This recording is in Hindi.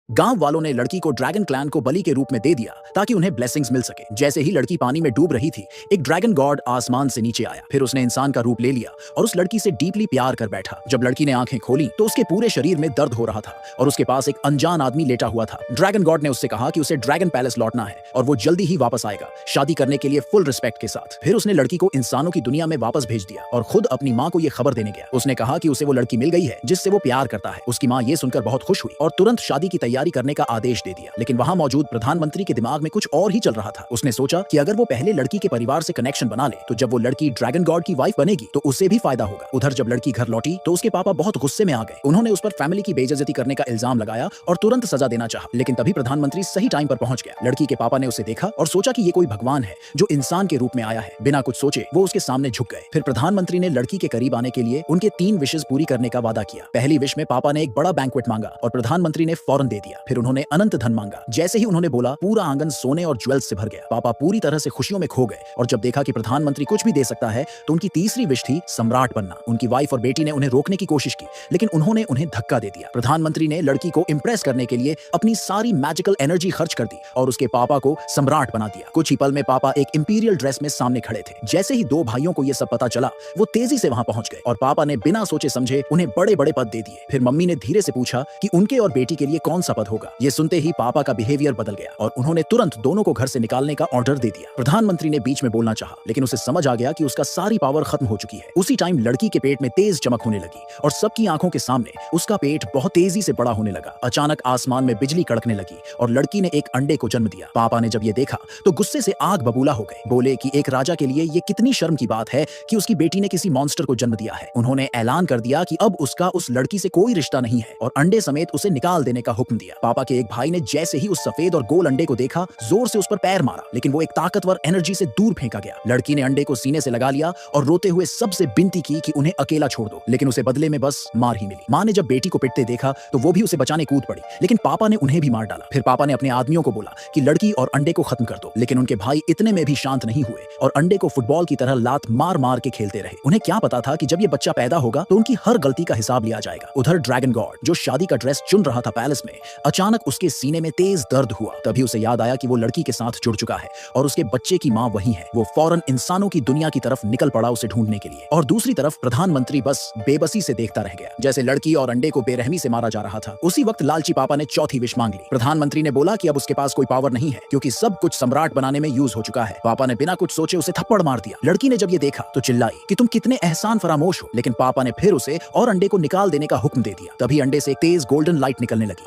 गांव वालों ने लड़की को ड्रैगन क्लैन को बलि के रूप में दे दिया ताकि उन्हें ब्लेसिंग्स मिल सके। जैसे ही लड़की पानी में डूब रही थी, एक ड्रैगन गॉड आसमान से नीचे आया। फिर उसने इंसान का रूप ले लिया और उस लड़की से डीपली प्यार कर बैठा। जब लड़की ने आंखें खोली तो उसके पूरे शरीर में दर्द हो रहा था और उसके पास एक अनजान आदमी लेटा हुआ था। ड्रैगन गॉड ने उससे कहा कि उसे ड्रैगन पैलेस लौटना है और वो जल्दी ही वापस आएगा, शादी करने के लिए फुल रिस्पेक्ट के साथ। फिर उसने लड़की को इंसानों की दुनिया में वापस भेज दिया और खुद अपनी माँ को ये खबर देने गया। उसने कहा कि उसे वो लड़की मिल गई है जिससे वो प्यार करता है। उसकी माँ ये सुनकर बहुत खुश हुई और तुरंत शादी की तैयारी करने का आदेश दे दिया। लेकिन वहां मौजूद प्रधानमंत्री के दिमाग में कुछ और ही चल रहा था। उसने सोचा कि अगर वो पहले लड़की के परिवार से कनेक्शन बना ले तो जब वो लड़की ड्रैगन गॉड की वाइफ बनेगी तो उसे भी फायदा होगा। उधर जब लड़की घर लौटी तो उसके पापा बहुत गुस्से में आ गए। उन्होंने उस पर फैमिली की बेइज्जती करने का इल्जाम लगाया और तुरंत सजा देना चाहा। लेकिन तभी प्रधानमंत्री सही टाइम पर पहुंच गया। लड़की के पापा ने उसे देखा और सोचा कि ये कोई भगवान है जो इंसान के रूप में आया है। बिना कुछ सोचे वो उसके सामने झुक गए। फिर प्रधानमंत्री ने लड़की के करीब आने के लिए उनके 3 विशेस पूरी करने का वादा किया। पहली विश में पापा ने एक बड़ा बैंक्वेट मांगा और प्रधानमंत्री ने फौरन दे दिया। फिर उन्होंने अनंत धन मांगा। जैसे ही उन्होंने बोला, पूरा आंगन सोने और ज्वेल्स से भर गया। पापा पूरी तरह से खुशियों में खो गए और जब देखा कि प्रधानमंत्री कुछ भी दे सकता है तो उनकी तीसरी विश थी सम्राट बनना। उनकी वाइफ और बेटी ने उन्हें रोकने की कोशिश की लेकिन उन्होंने उन्हें धक्का दे दिया। प्रधानमंत्री ने लड़की को इंप्रेस करने के लिए अपनी सारी मैजिकल एनर्जी खर्च कर दी और उसके पापा को सम्राट बना दिया। कुछ ही पल में पापा एक इंपीरियल ड्रेस में सामने खड़े थे। जैसे ही 2 भाइयों को यह सब पता चला वो तेजी से वहां पहुंच गए और पापा ने बिना सोचे समझे उन्हें बड़े बड़े पद दे दिए। फिर मम्मी ने धीरे से पूछा कि उनके और बेटी के लिए कौन सा पद होगा। ये सुनते ही पापा का बिहेवियर बदल गया और उन्होंने तुरंत दोनों को घर से निकालने का ऑर्डर दे दिया। प्रधानमंत्री ने बीच में बोलना चाहा लेकिन उसे समझ आ गया कि उसका सारी पावर खत्म हो चुकी है। उसी टाइम लड़की के पेट में तेज चमक होने लगी और सबकी आंखों के सामने उसका पेट बहुत तेजी से बड़ा होने लगा। अचानक आसमान में बिजली कड़कने लगी और लड़की ने एक अंडे को जन्म दिया। पापा ने जब ये देखा तो गुस्से से आग बबूला हो गए। बोले कि एक राजा के लिए ये कितनी शर्म की बात है कि उसकी बेटी ने किसी मॉन्स्टर को जन्म दिया है। उन्होंने ऐलान कर दिया कि अब उसका उस लड़की से कोई रिश्ता नहीं है और अंडे समेत उसे निकाल देने का हुक्म दिया। पापा के एक भाई ने जैसे ही उस सफेद और गोल अंडे को देखा जोर से उस पर पैर मारा लेकिन वो एक ताकतवर एनर्जी से दूर फेंका गया। लड़की ने अंडे को सीने से लगा लिया और रोते हुए सबसे विनती की कि उन्हें अकेला छोड़ दो, लेकिन उसे बदले में बस मार ही मिली। माँ ने जब बेटी को पिटते देखा तो वो भी उसे बचाने कूद पड़ी लेकिन पापा ने उन्हें भी मार डाला। फिर पापा ने अपने आदमियों को बोला कि लड़की और अंडे को खत्म कर दो, लेकिन उनके भाई इतने में भी शांत नहीं हुए और अंडे को फुटबॉल की तरह लात मार मार के खेलते रहे। उन्हें क्या पता था कि जब ये बच्चा पैदा होगा तो उनकी हर गलती का हिसाब लिया जाएगा। उधर ड्रैगन गॉड जो शादी का ड्रेस चुन रहा था पैलेस में, अचानक उसके सीने में तेज दर्द हुआ। तभी उसे याद आया कि वो लड़की के साथ जुड़ चुका है और उसके बच्चे की माँ वही है। वो फौरन इंसानों की दुनिया की तरफ निकल पड़ा उसे ढूंढने के लिए और दूसरी तरफ प्रधानमंत्री बस बेबसी से देखता रह गया जैसे लड़की और अंडे को बेरहमी से मारा जा रहा था। उसी वक्त लालची पापा ने चौथी विश मांग ली। प्रधानमंत्री ने बोला कि अब उसके पास कोई पावर नहीं है क्योंकि सब कुछ सम्राट बनाने में यूज हो चुका है। पापा ने बिना कुछ सोचे उसे थप्पड़ मार दिया। लड़की ने जब ये देखा तो चिल्लाई कि तुम कितने एहसान फरामोश हो, लेकिन पापा ने फिर उसे और अंडे को निकाल देने का हुक्म दे दिया। तभी अंडे से एक तेज गोल्डन लाइट निकलने लगी।